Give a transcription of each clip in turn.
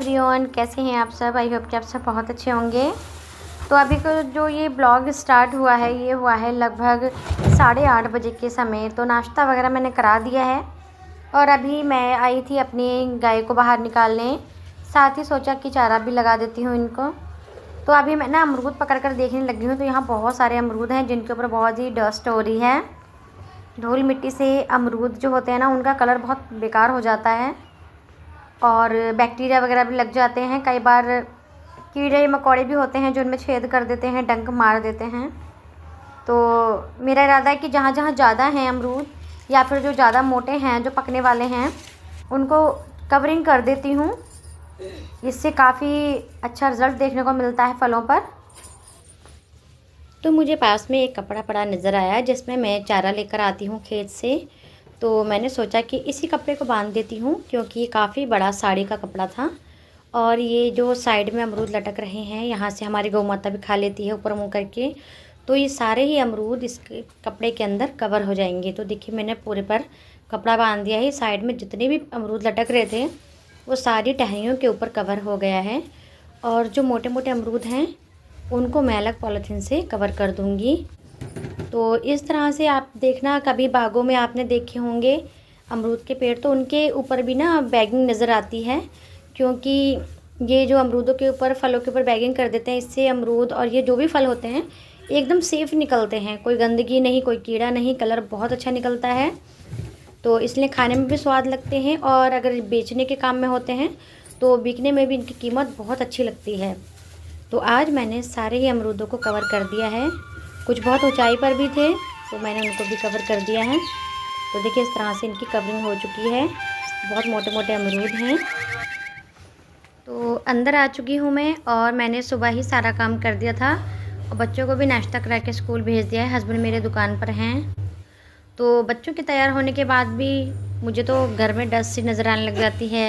Everyone, कैसे हैं आप सब। आई होप कि आप सब बहुत अच्छे होंगे। तो अभी को जो ये ब्लॉग स्टार्ट हुआ है ये हुआ है लगभग 8:30 बजे के समय। तो नाश्ता वगैरह मैंने करा दिया है और अभी मैं आई थी अपनी गाय को बाहर निकालने, साथ ही सोचा कि चारा भी लगा देती हूँ इनको। तो अभी मैं ना अमरूद पकड़ कर देखने लगी हूँ। तो यहाँ बहुत सारे अमरूद हैं जिनके ऊपर बहुत ही डस्ट हो रही है। धूल मिट्टी से अमरूद जो होते हैं ना उनका कलर बहुत बेकार हो जाता है और बैक्टीरिया वगैरह भी लग जाते हैं। कई बार कीड़े मकोड़े भी होते हैं जो उनमें छेद कर देते हैं, डंक मार देते हैं। तो मेरा इरादा है कि जहाँ जहाँ ज़्यादा हैं अमरूद या फिर जो ज़्यादा मोटे हैं, जो पकने वाले हैं, उनको कवरिंग कर देती हूँ। इससे काफ़ी अच्छा रिज़ल्ट देखने को मिलता है फलों पर। तो मुझे पास में एक कपड़ा पड़ा नज़र आया जिसमें मैं चारा लेकर आती हूँ खेत से। तो मैंने सोचा कि इसी कपड़े को बांध देती हूँ क्योंकि ये काफ़ी बड़ा साड़ी का कपड़ा था। और ये जो साइड में अमरूद लटक रहे हैं यहाँ से हमारी गौ माता भी खा लेती है ऊपर मुँह करके। तो ये सारे ही अमरूद इस कपड़े के अंदर कवर हो जाएंगे। तो देखिए मैंने पूरे पर कपड़ा बांध दिया है। साइड में जितने भी अमरूद लटक रहे थे वो सारी टहनियों के ऊपर कवर हो गया है। और जो मोटे मोटे अमरूद हैं उनको मैं अलग पॉलीथीन से कवर कर दूँगी। तो इस तरह से आप देखना, कभी बागों में आपने देखे होंगे अमरूद के पेड़, तो उनके ऊपर भी ना बैगिंग नज़र आती है। क्योंकि ये जो अमरूदों के ऊपर, फलों के ऊपर बैगिंग कर देते हैं, इससे अमरूद और ये जो भी फल होते हैं एकदम सेफ़ निकलते हैं। कोई गंदगी नहीं, कोई कीड़ा नहीं, कलर बहुत अच्छा निकलता है। तो इसलिए खाने में भी स्वाद लगते हैं और अगर बेचने के काम में होते हैं तो बिकने में भी इनकी कीमत बहुत अच्छी लगती है। तो आज मैंने सारे ही अमरूदों को कवर कर दिया है। कुछ बहुत ऊंचाई पर भी थे तो मैंने उनको भी कवर कर दिया है। तो देखिए इस तरह से इनकी कवरिंग हो चुकी है। बहुत मोटे मोटे अमरूद हैं। तो अंदर आ चुकी हूँ मैं और मैंने सुबह ही सारा काम कर दिया था और बच्चों को भी नाश्ता करा के स्कूल भेज दिया है। हस्बैंड मेरे दुकान पर हैं। तो बच्चों के तैयार होने के बाद भी मुझे तो घर में डस्ट सी नज़र आने लग जाती है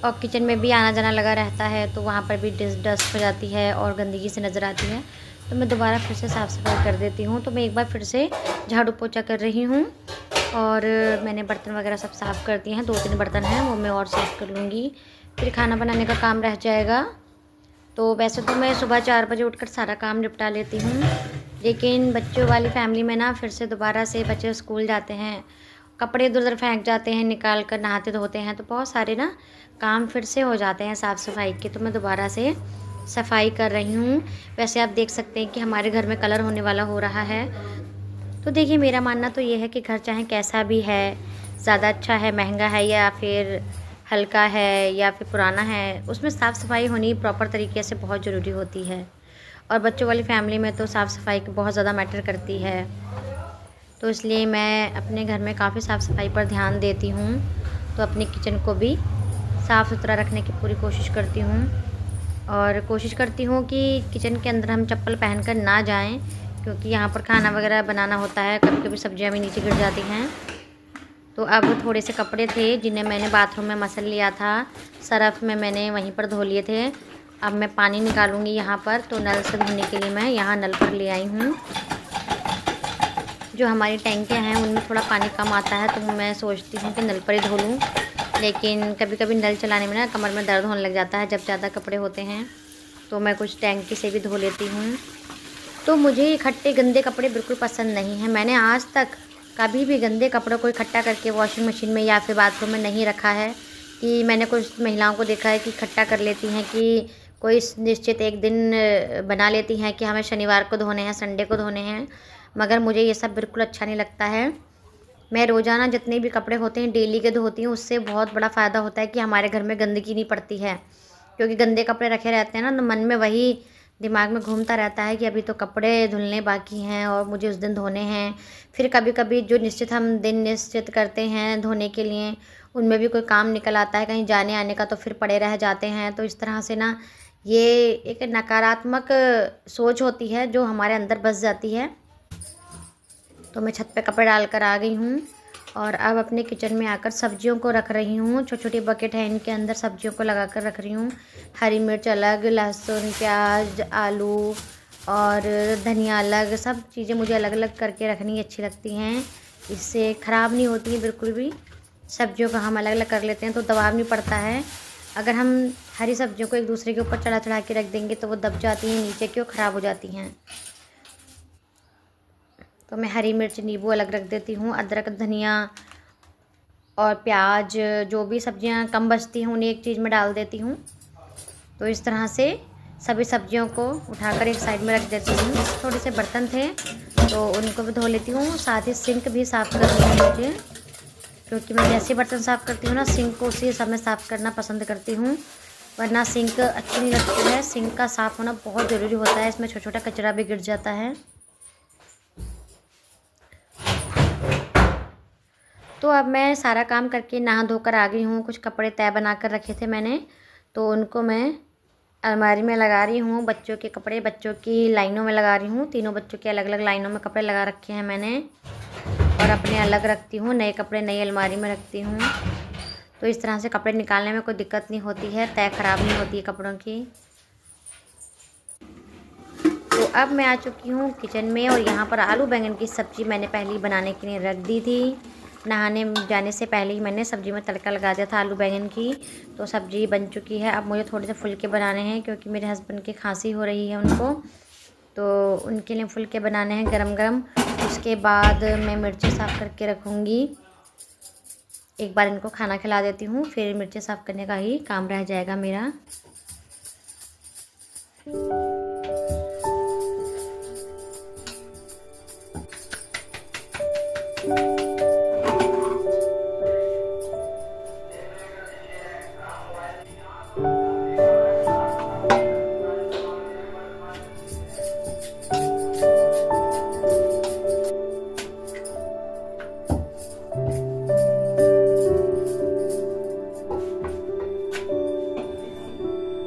और किचन में भी आना जाना लगा रहता है तो वहाँ पर भी डस्ट हो जाती है और गंदगी से नज़र आती है। तो मैं दोबारा फिर से साफ़ सफाई कर देती हूँ। तो मैं एक बार फिर से झाड़ू पोछा कर रही हूँ और मैंने बर्तन वगैरह सब साफ़ कर दिए हैं। 2-3 बर्तन हैं वो मैं और साफ़ कर लूँगी, फिर खाना बनाने का काम रह जाएगा। तो वैसे तो मैं सुबह 4 बजे उठकर सारा काम निपटा लेती हूँ, लेकिन बच्चों वाली फैमिली में ना फिर से दोबारा से बच्चे स्कूल जाते हैं, कपड़े इधर उधर फेंक जाते हैं, निकाल कर नहाते धोते हैं, तो बहुत सारे ना काम फिर से हो जाते हैं साफ़ सफाई के। तो मैं दोबारा से सफाई कर रही हूँ। वैसे आप देख सकते हैं कि हमारे घर में कलर होने वाला हो रहा है। तो देखिए मेरा मानना तो ये है कि घर चाहे कैसा भी है, ज़्यादा अच्छा है, महंगा है या फिर हल्का है या फिर पुराना है, उसमें साफ़ सफाई होनी प्रॉपर तरीके से बहुत ज़रूरी होती है। और बच्चों वाली फैमिली में तो साफ़ सफाई बहुत ज़्यादा मैटर करती है। तो इसलिए मैं अपने घर में काफ़ी साफ़ सफाई पर ध्यान देती हूँ। तो अपने किचन को भी साफ़ सुथरा रखने की पूरी कोशिश करती हूँ और कोशिश करती हूँ कि किचन के अंदर हम चप्पल पहनकर ना जाएं, क्योंकि यहाँ पर खाना वगैरह बनाना होता है। कभी कभी सब्जियाँ भी नीचे गिर जाती हैं। तो अब थोड़े से कपड़े थे जिन्हें मैंने बाथरूम में मसल लिया था, सरफ़ में मैंने वहीं पर धो लिए थे। अब मैं पानी निकालूंगी यहाँ पर। तो नल से धोने के लिए मैं यहाँ नल पर ले आई हूँ। जो हमारी टैंकियाँ हैं उनमें थोड़ा पानी कम आता है तो मैं सोचती हूँ कि नल पर ही धो लूँ, लेकिन कभी कभी नल चलाने में ना कमर में दर्द होने लग जाता है जब ज़्यादा कपड़े होते हैं। तो मैं कुछ टैंकी से भी धो लेती हूँ। तो मुझे इकट्ठे गंदे कपड़े बिल्कुल पसंद नहीं हैं। मैंने आज तक कभी भी गंदे कपड़ों को इकट्ठा करके वॉशिंग मशीन में या फिर बाथरूम में नहीं रखा है। कि मैंने कुछ महिलाओं को देखा है कि इकट्ठा कर लेती हैं, कि कोई निश्चित एक दिन बना लेती हैं कि हमें शनिवार को धोने हैं, संडे को धोने हैं, मगर मुझे ये सब बिल्कुल अच्छा नहीं लगता है। मैं रोज़ाना जितने भी कपड़े होते हैं डेली के धोती हूँ। उससे बहुत बड़ा फ़ायदा होता है कि हमारे घर में गंदगी नहीं पड़ती है। क्योंकि गंदे कपड़े रखे रहते हैं ना तो मन में वही दिमाग में घूमता रहता है कि अभी तो कपड़े धुलने बाकी हैं और मुझे उस दिन धोने हैं। फिर कभी कभी जो निश्चित हम दिन निश्चित करते हैं धोने के लिए, उनमें भी कोई काम निकल आता है कहीं जाने आने का, तो फिर पड़े रह जाते हैं। तो इस तरह से ना ये एक नकारात्मक सोच होती है जो हमारे अंदर बस जाती है। तो मैं छत पे कपड़े डालकर आ गई हूँ और अब अपने किचन में आकर सब्जियों को रख रही हूँ। छोटी छोटी बकेट है, इनके अंदर सब्जियों को लगा कर रख रही हूँ। हरी मिर्च अलग, लहसुन, प्याज, आलू और धनिया अलग, सब चीज़ें मुझे अलग अलग करके रखनी अच्छी लगती हैं। इससे ख़राब नहीं होती है बिल्कुल भी। सब्जियों को हम अलग अलग कर लेते हैं तो दबाव नहीं पड़ता है। अगर हम हरी सब्जियों को एक दूसरे के ऊपर चढ़ा चढ़ा के रख देंगे तो वो दब जाती हैं नीचे की और ख़राब हो जाती हैं। तो मैं हरी मिर्च नींबू अलग रख देती हूँ। अदरक धनिया और प्याज जो भी सब्जियाँ कम बचती हैं उन्हें एक चीज़ में डाल देती हूँ। तो इस तरह से सभी सब्जियों को उठाकर एक साइड में रख देती हूँ। थोड़े से बर्तन थे तो उनको भी धो लेती हूँ। साथ ही सिंक भी साफ़ करनी है मुझे, क्योंकि मैं जैसे बर्तन साफ़ करती हूँ ना सिंक को उसी समय साफ़ करना पसंद करती हूँ, वरना सिंक अच्छी नहीं लगती है। सिंक का साफ़ होना बहुत ज़रूरी होता है, इसमें छोटा छोटा कचरा भी गिर जाता है। तो अब मैं सारा काम करके नहा धोकर आ गई हूँ। कुछ कपड़े तय बना कर रखे थे मैंने, तो उनको मैं अलमारी में लगा रही हूँ। बच्चों के कपड़े बच्चों की लाइनों में लगा रही हूँ। तीनों बच्चों के अलग अलग लाइनों में कपड़े लगा रखे हैं मैंने, और अपने अलग रखती हूँ। नए कपड़े नई अलमारी में रखती हूँ। तो इस तरह से कपड़े निकालने में कोई दिक्कत नहीं होती है, तय ख़राब नहीं होती है कपड़ों की। तो अब मैं आ चुकी हूँ किचन में, और यहाँ पर आलू बैंगन की सब्ज़ी मैंने पहले ही बनाने के लिए रख दी थी। नहाने जाने से पहले ही मैंने सब्ज़ी में तड़का लगा दिया था आलू बैंगन की। तो सब्ज़ी बन चुकी है। अब मुझे थोड़े से फुलके बनाने हैं, क्योंकि मेरे हस्बैंड की खांसी हो रही है उनको, तो उनके लिए फुलके बनाने हैं गरम गरम। उसके बाद मैं मिर्ची साफ़ करके रखूँगी। एक बार इनको खाना खिला देती हूँ, फिर मिर्ची साफ़ करने का ही काम रह जाएगा मेरा।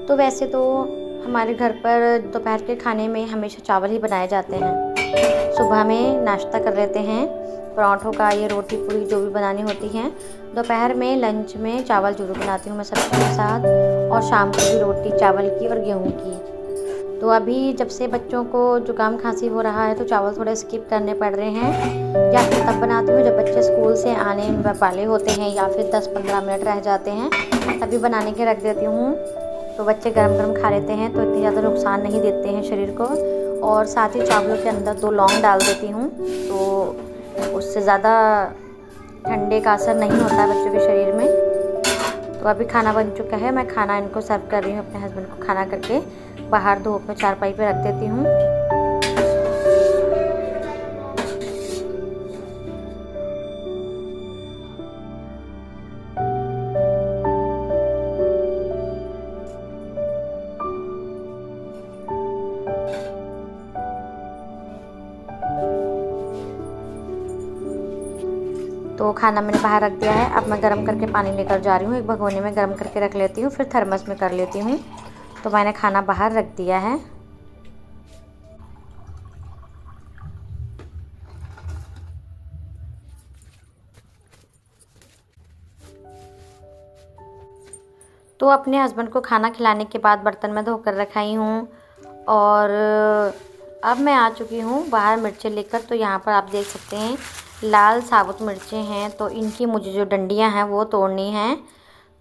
तो वैसे तो हमारे घर पर दोपहर के खाने में हमेशा चावल ही बनाए जाते हैं। सुबह में नाश्ता कर लेते हैं पराठों का, ये रोटी पूरी जो भी बनानी होती हैं। दोपहर में लंच में चावल ज़रूर बनाती हूँ मैं सब्ज़ी के साथ, और शाम को भी रोटी चावल की और गेहूँ की। तो अभी जब से बच्चों को जुकाम खांसी हो रहा है तो चावल थोड़े स्किप करने पड़ रहे हैं, या फिर तब बनाती हूँ जब बच्चे स्कूल से आने वाले होते हैं, या फिर 10-15 मिनट रह जाते हैं तभी बनाने के रख देती हूँ। तो बच्चे गरम गरम खा लेते हैं, तो इतनी ज़्यादा नुकसान नहीं देते हैं शरीर को। और साथ ही चावलों के अंदर 2 लौंग डाल देती हूँ, तो उससे ज़्यादा ठंडे का असर नहीं होता है बच्चों के शरीर में। तो अभी खाना बन चुका है, मैं खाना इनको सर्व कर रही हूँ। अपने हस्बैंड को खाना करके बाहर धूप में चारपाई पे रख देती हूँ। तो खाना मैंने बाहर रख दिया है। अब मैं गरम करके पानी लेकर जा रही हूँ। एक भगोने में गरम करके रख लेती हूँ, फिर थर्मस में कर लेती हूँ। तो मैंने खाना बाहर रख दिया है। तो अपने हस्बैंड को खाना खिलाने के बाद बर्तन में धोकर रखाई हूँ, और अब मैं आ चुकी हूँ बाहर मिर्चें लेकर। तो यहाँ पर आप देख सकते हैं लाल साबुत मिर्चें हैं, तो इनकी मुझे जो डंडियाँ हैं वो तोड़नी हैं।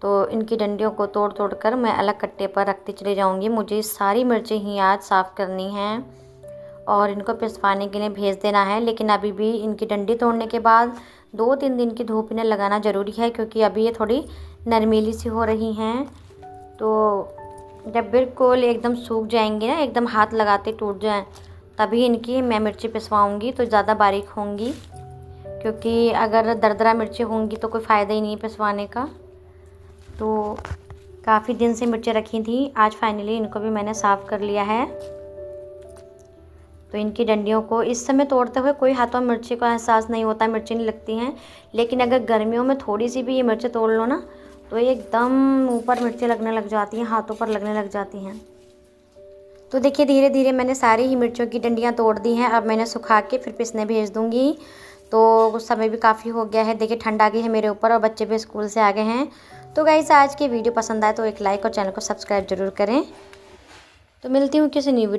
तो इनकी डंडियों को तोड़ तोड़ कर मैं अलग कट्टे पर रखती चली जाऊँगी। मुझे सारी मिर्चें ही आज साफ़ करनी हैं और इनको पिसवाने के लिए भेज देना है। लेकिन अभी भी इनकी डंडी तोड़ने के बाद 2-3 दिन की धूप इन्हें लगाना ज़रूरी है, क्योंकि अभी ये थोड़ी नरमीली सी हो रही हैं। तो जब बिल्कुल एकदम सूख जाएंगे ना, एकदम हाथ लगाते टूट जाएं, तभी इनकी मैं मिर्ची पिसवाऊँगी, तो ज़्यादा बारीक होंगी। क्योंकि अगर दरदरा मिर्ची होंगी तो कोई फ़ायदा ही नहीं पिसवाने का। तो काफ़ी दिन से मिर्ची रखी थी, आज फाइनली इनको भी मैंने साफ़ कर लिया है। तो इनकी डंडियों को इस समय तोड़ते हुए कोई हाथों में मिर्ची का एहसास नहीं होता, मिर्ची नहीं लगती हैं। लेकिन अगर गर्मियों में थोड़ी सी भी ये मिर्ची तोड़ लो ना, तो एकदम ऊपर मिर्ची लगने लग जाती हैं, हाथों पर लगने लग जाती हैं। तो देखिए धीरे धीरे मैंने सारी ही मिर्चों की डंडियाँ तोड़ दी हैं। अब मैंने सुखा के फिर पिसने भेज दूँगी। तो समय भी काफ़ी हो गया है, देखिए ठंड आ गई है मेरे ऊपर और बच्चे भी स्कूल से आ गए हैं। तो गाइस आज की वीडियो पसंद आए तो एक लाइक और चैनल को सब्सक्राइब ज़रूर करें। तो मिलती हूँ किसी न्यू वीडियो